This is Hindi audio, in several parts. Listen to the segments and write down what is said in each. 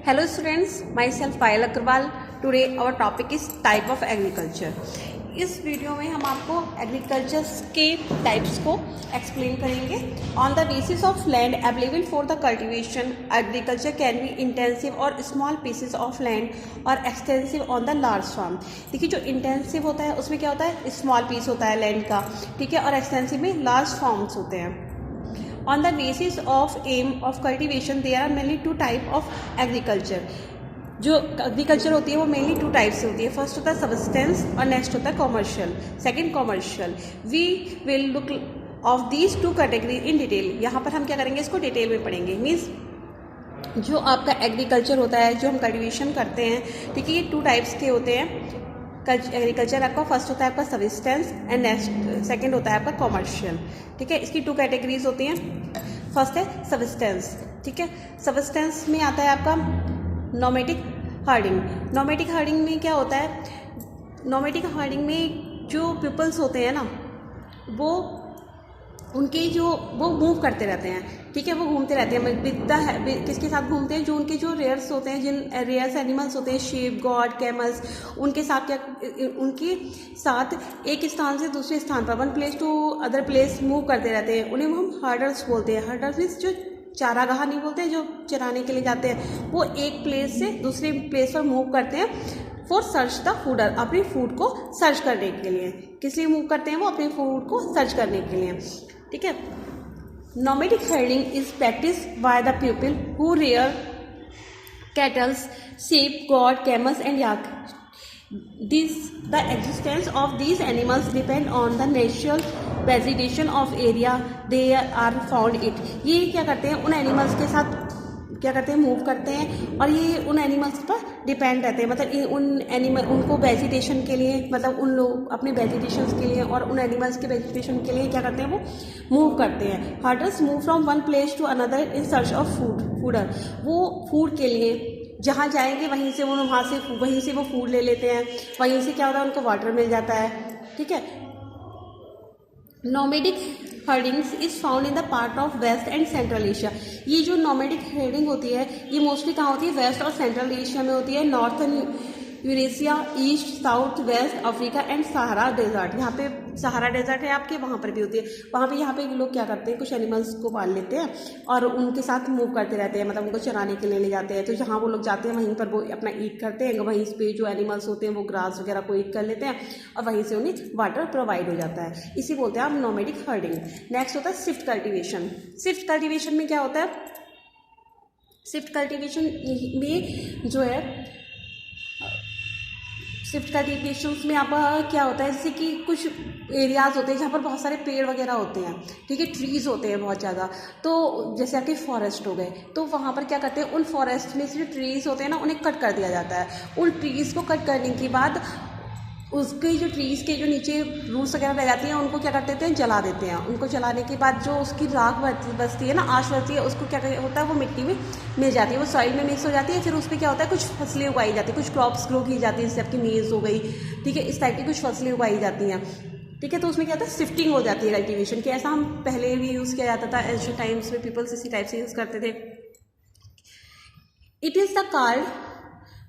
Hello students, myself Payal Agarwal. Today our topic is type of agriculture. इस वीडियो में हम आपको एग्रीकल्चर के टाइप्स को एक्सप्लेन करेंगे. On the basis of land available for the cultivation, agriculture can be intensive और स्मॉल पीसेस ऑफ लैंड और extensive on the large farm. देखिए, जो इंटेंसिव होता है उसमें क्या होता है, स्मॉल पीस होता है लैंड का, ठीक है, और एक्सटेंसिव में लार्ज फार्म्स होते हैं. On the basis of aim of cultivation, there are mainly two type of agriculture. जो एग्रीकल्चर होती है वो मेनली टू टाइप से होती है. फर्स्ट होता है सबस्टेंस और नेक्स्ट होता है commercial. Second commercial. We will look of these two category in detail. यहाँ पर हम क्या करेंगे, इसको डिटेल में पढ़ेंगे. मीन्स जो आपका एग्रीकल्चर होता है, जो हम कल्टिवेशन करते हैं, ठीक है, ये टू टाइप्स के होते हैं. एग्रीकल्चर आपका फर्स्ट होता है आपका सबस्टेंस एंड नेक्स्ट सेकंड होता है आपका कॉमर्शियल. ठीक है, इसकी टू कैटेगरीज होती हैं. फर्स्ट है सबस्टेंस. ठीक है, सबस्टेंस में आता है आपका नोमेटिक हार्डिंग. नोमेटिक हार्डिंग में क्या होता है, नोमेटिक हार्डिंग में जो पीपल्स होते हैं ना, वो उनके जो वो मूव करते रहते हैं. ठीक है, वो घूमते रहते हैं. किसके साथ घूमते हैं, जो उनके जो रेयर्स होते हैं, जिन रेयर्स एनिमल्स होते हैं, शीप, गॉड, कैमल्स, उनके साथ क्या, उनके साथ एक स्थान से दूसरे स्थान पर, one place to other place move करते रहते हैं. उन्हें हम हर्डर्स बोलते हैं. हर्डर्स मीन्स जो चारागाह नहीं बोलते, जो चराने के लिए जाते हैं, वो एक प्लेस से दूसरे प्लेस पर मूव करते हैं फॉर सर्च द फूडर, अपने फूड को सर्च करने के लिए. किस लिए मूव करते हैं, वो अपने फूड को सर्च करने के लिए. ठीक है, nomadic herding is practice by the people who rear cattles, sheep, goat, camels and yak. The existence of these animals depend on the natural vegetation of area they are found in. ये क्या करते हैं, उन एनिमल्स के साथ क्या करते हैं, मूव करते हैं, और ये उन एनिमल्स पर डिपेंड रहते हैं. मतलब उन एनिमल, उनको वेजिटेशन के लिए, मतलब उन लोग अपने वेजिटेशन के लिए और उन एनिमल्स के वेजिटेशन के लिए क्या करते हैं, वो मूव करते हैं. Herders move from one place to another in search of fodder. वो फूड के लिए जहाँ जाएंगे वहीं से वो फूड ले लेते हैं. वहीं से क्या होता है, उनको वाटर मिल जाता है. ठीक है, nomadic herdings is found in the part of west and central Asia. ये जो नोमेडिक हर्डिंग होती है, ये मोस्टली कहाँ होती है, वेस्ट और सेंट्रल एशिया में होती है. Northern Eurasia, east, south, west Africa and Sahara desert. यहाँ पे सहारा डेजर्ट है आपके, वहाँ पर भी होती है. यहाँ पे लोग क्या करते हैं, कुछ एनिमल्स को पाल लेते हैं और उनके साथ मूव करते रहते हैं, मतलब उनको चराने के लिए ले जाते हैं. तो जहाँ वो लोग जाते हैं वहीं पर वो अपना ईट करते हैं. वहीं पे जो एनिमल्स होते हैं वो ग्रास वगैरह को ईट कर लेते हैं और वहीं से उन्हें वाटर प्रोवाइड हो जाता है. इसी बोलते हैं आप नोमेडिक हर्डिंग. नेक्स्ट होता है शिफ्ट कल्टिवेशन. शिफ्ट कल्टिवेशन में क्या होता है, शिफ्ट कल्टिवेशन में जो है, शिफ्ट कल्टिवेशन में आप क्या होता है, जैसे कि कुछ एरियाज़ होते हैं जहाँ पर बहुत सारे पेड़ वगैरह होते हैं. ठीक है, ट्रीज़ होते हैं बहुत ज़्यादा. तो जैसे आपके फॉरेस्ट हो गए, तो वहाँ पर क्या करते हैं, उन फॉरेस्ट में से जो ट्रीज़ होते हैं ना, उन्हें कट कर दिया जाता है. उन ट्रीज़ को कट करने के बाद उसके जो ट्रीज़ के जो नीचे रूट्स वगैरह रह जाती हैं, उनको क्या कर देते हैं, जला देते हैं. उनको जलाने के बाद जो उसकी राख बचती है ना, आश बचती है, उसको क्या होता है, वो मिट्टी में मिल जाती है, वो सॉइल में मिक्स हो जाती है. फिर उस पर क्या होता है, कुछ फसलें उगाई जाती है, कुछ क्रॉप्स ग्रो की जाती है, जैसे आपकी मेज़ हो गई. ठीक है, इस टाइप की कुछ फसलें उगाई जाती हैं. ठीक है, तो उसमें क्या होता है, शिफ्टिंग हो जाती है कल्टिवेशन की. ऐसा हम पहले भी यूज़ किया जाता था, एंशिएंट टाइम्स में पीपल्स इसी टाइप से यूज़ करते थे. It is the called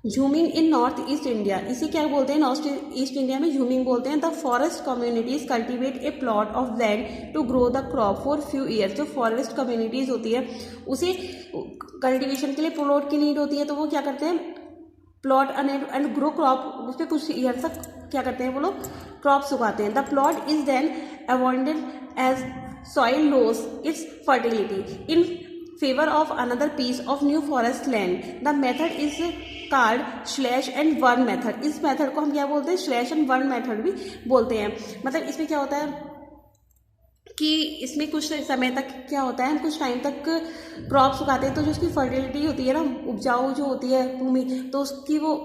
jhuming in north east India. इसे क्या बोलते हैं, नॉर्थ ईस्ट इंडिया में झूमिंग बोलते हैं. The forest communities cultivate a plot of land to grow the crop for few years. जो फॉरेस्ट कम्युनिटीज होती है, उसे कल्टिवेशन के लिए प्लॉट की नीड होती है, तो वो क्या करते हैं, प्लॉट एंड ग्रो क्रॉप, उस पर कुछ ईयर तक क्या करते हैं, वो लोग क्रॉप्स उगाते हैं. The plot is then abandoned as soil loses its fertility in favor of another piece of new forest land. The method is called slash and burn method. इस मेथड को हम क्या बोलते हैं, स्लैश एंड बर्न मेथड भी बोलते हैं. मतलब इसमें क्या होता है कि इसमें कुछ समय तक क्या होता है, हम कुछ टाइम तक क्रॉप्स उगाते हैं, तो जो उसकी फर्टिलिटी होती है ना, उपजाऊ जो होती है भूमि, तो उसकी वो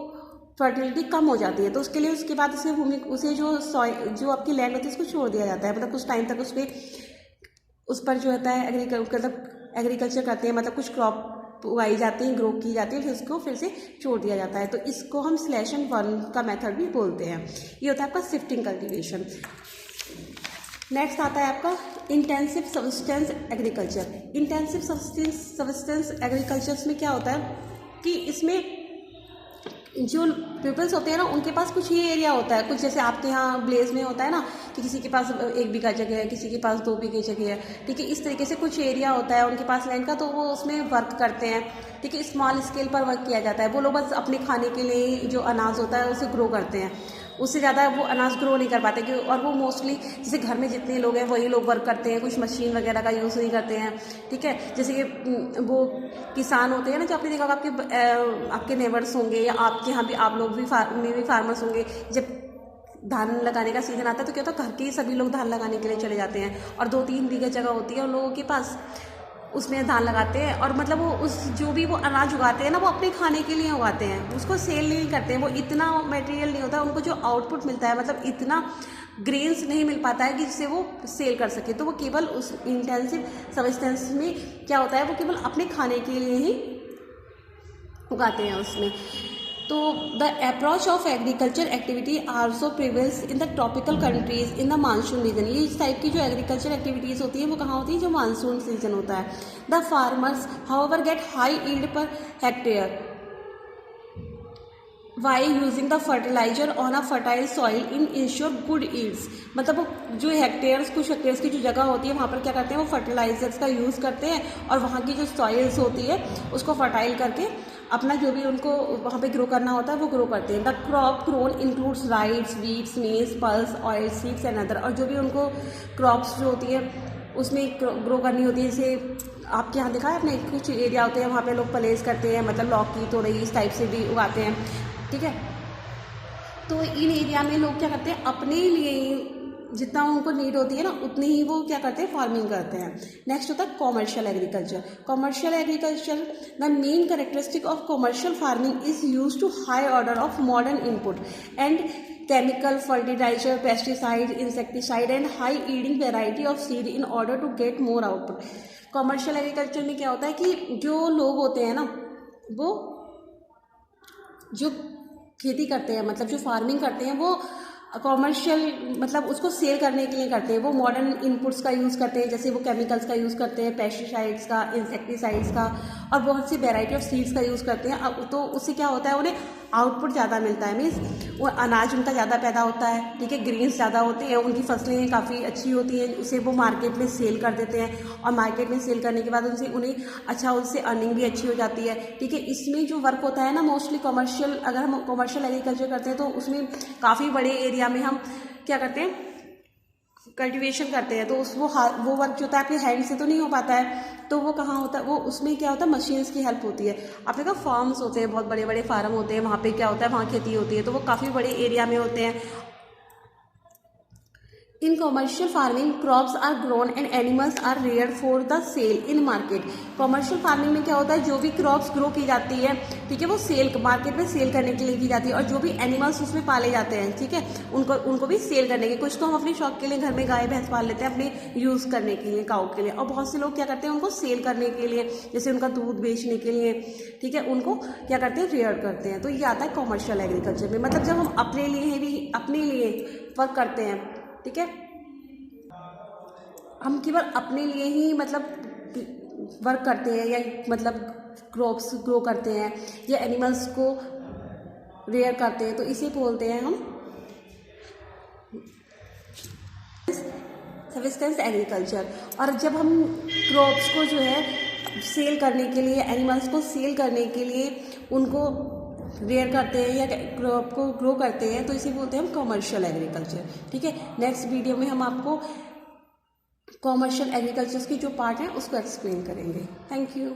फर्टिलिटी कम हो जाती है. तो उसके लिए उसके बाद उसे जो आपकी लैंड होती है उसको छोड़ दिया जाता है. मतलब कुछ टाइम तक उस पर जो होता है एग्रीकल्चर करते हैं, मतलब कुछ क्रॉप उगाई जाती है, ग्रो की जाती है, फिर उसको फिर से छोड़ दिया जाता है. तो इसको हम स्लैश एंड बर्न का मेथड भी बोलते हैं. ये होता है आपका शिफ्टिंग कल्टिवेशन. नेक्स्ट आता है आपका intensive substance agriculture. Intensive substance agriculture में क्या होता है, कि इसमें जो पीपल्स होते हैं ना उनके पास कुछ ही एरिया होता है, कुछ जैसे आपके यहाँ ब्लेज में होता है ना कि किसी के पास 1 बीघा जगह है, किसी के पास 2 बीघे जगह है, ठीक है। इस तरीके से कुछ एरिया होता है उनके पास लैंड का, तो वो उसमें वर्क करते हैं, ठीक है। स्मॉल स्केल पर वर्क किया जाता है। वो लोग बस अपने खाने के लिए जो अनाज होता है उसे ग्रो करते हैं, उससे ज़्यादा वो अनाज ग्रो नहीं कर पाते। और वो मोस्टली जैसे घर में जितने लोग हैं वही लोग वर्क करते हैं, कुछ मशीन वगैरह का यूज़ नहीं करते हैं, ठीक है। जैसे कि वो किसान होते हैं ना, जो आपने देखा आपके नेबर्स होंगे या आपके यहाँ भी आप लोग भी फार्मर्स होंगे। जब धान लगाने का सीज़न आता है तो क्या होता है, घर के ही सभी लोग धान लगाने के लिए चले जाते हैं और 2-3 बीघा जगह होती है उन लोगों के पास, उसमें धान लगाते हैं। और मतलब वो उस जो भी वो अनाज उगाते हैं ना वो अपने खाने के लिए उगाते हैं, उसको सेल नहीं करते हैं। वो इतना मटेरियल नहीं होता, उनको जो आउटपुट मिलता है मतलब इतना ग्रेन्स नहीं मिल पाता है कि जिससे वो सेल कर सके। तो वो केवल उस इंटेंसिव सब्सटेंस में क्या होता है, वो केवल अपने खाने के लिए ही उगाते हैं उसमें। तो the approach of agriculture activity also prevails in the tropical countries in the monsoon region. ये इस टाइप की जो एग्रीकल्चर एक्टिविटीज़ होती है वो कहाँ होती है, जो मानसून सीजन होता है। The farmers however get high yield per hectare by using the fertiliser on a fertile soil in ensure good yields. मतलब जो कुछ हेक्टेयर्स की जो जगह होती है वहाँ पर क्या करते हैं, वो फर्टिलाइजर्स का यूज़ करते हैं और वहाँ की जो सॉइल्स होती है उसको फर्टाइल करके अपना जो भी उनको वहाँ पे ग्रो करना होता है वो ग्रो करते हैं। The crop grown includes rice, wheats, maize, pulse, oil seeds and other. और जो भी उनको क्रॉप्स जो होती है उसमें ग्रो करनी होती है, जैसे आपके यहाँ देखा है आपने कुछ एरिया होते हैं वहाँ पे लोग प्लेस करते हैं, मतलब लौकी, तोरई इस टाइप से भी उगाते हैं, ठीक है। तो इन एरिया में लोग क्या करते हैं, अपने लिए जितना उनको नीड होती है ना उतनी ही वो क्या करते हैं, फार्मिंग करते हैं। नेक्स्ट होता है commercial agriculture. Commercial agriculture, the main characteristic of commercial farming is use to high order of modern input and chemical, fertilizer, pesticide, insecticide and high yielding variety of seed in order to get more output। Commercial agriculture में क्या होता है कि जो लोग होते हैं ना वो जो खेती करते हैं, मतलब जो फार्मिंग करते हैं, वो कॉमर्शियल मतलब उसको सेल करने के लिए करते हैं। वो मॉडर्न इनपुट्स का यूज़ करते हैं, जैसे वो केमिकल्स का यूज़ करते हैं, पेस्टिसाइड्स का, इंसेक्टिसाइड्स का और बहुत सी वेराइटी ऑफ सीड्स का यूज़ करते हैं। अब तो उससे क्या होता है, उन्हें आउटपुट ज़्यादा मिलता है, मीन्स वो अनाज उनका ज़्यादा पैदा होता है, ठीक है। ग्रेन्स ज़्यादा होते हैं, उनकी फसलें काफ़ी अच्छी होती हैं, उसे वो मार्केट में सेल कर देते हैं और मार्केट में सेल करने के बाद उन्हें अच्छा उससे अर्निंग भी अच्छी हो जाती है, ठीक है। इसमें जो वर्क होता है ना मोस्टली कॉमर्शियल, अगर हम कॉमर्शियल एग्रीकल्चर करते हैं तो उसमें काफ़ी बड़े एरिया में हम क्या करते हैं, कल्टीवेशन करते हैं। तो वो वर्क जो होता है आपके हैंड से तो नहीं हो पाता है, तो वो कहाँ होता है, वो उसमें क्या होता है, मशीन्स की हेल्प होती है। आपने कहा फार्म्स होते हैं, बहुत बड़े बड़े फार्म होते हैं, वहाँ पे क्या होता है, वहाँ खेती होती है, तो वो काफ़ी बड़े एरिया में होते हैं। In commercial farming crops are grown and animals are rear for the sale in market. Commercial farming में क्या होता है, जो भी क्रॉप्स ग्रो की जाती है, ठीक है, वो मार्केट में सेल करने के लिए की जाती है। और जो भी एनिमल्स उसमें पाले जाते हैं, ठीक है, उनको भी सेल करने के। कुछ तो हम अपने शौक के लिए घर में गाय भैंस पाल लेते हैं अपने यूज़ करने के लिए, काऊ के लिए, और बहुत से लोग क्या करते हैं उनको सेल करने के लिए, जैसे उनका दूध बेचने के लिए, ठीक है, उनको क्या करते हैं, रेयर करते हैं। तो ये आता है कॉमर्शियल एग्रीकल्चर में। मतलब जब हम अपने लिए वर्क करते हैं, ठीक है, हम केवल अपने लिए ही मतलब वर्क करते हैं या मतलब क्रॉप्स ग्रो करते हैं या एनिमल्स को रेयर करते हैं, तो इसे बोलते हैं हम सब्सिस्टेंस एग्रीकल्चर। और जब हम क्रॉप्स को जो है सेल करने के लिए, एनिमल्स को सेल करने के लिए उनको रेयर करते हैं या क्रॉप को ग्रो करते हैं, तो इसे बोलते हैं हम कॉमर्शियल एग्रीकल्चर, ठीक है। नेक्स्ट वीडियो में हम आपको कॉमर्शियल एग्रीकल्चर की जो पार्ट है उसको एक्सप्लेन करेंगे। Thank you.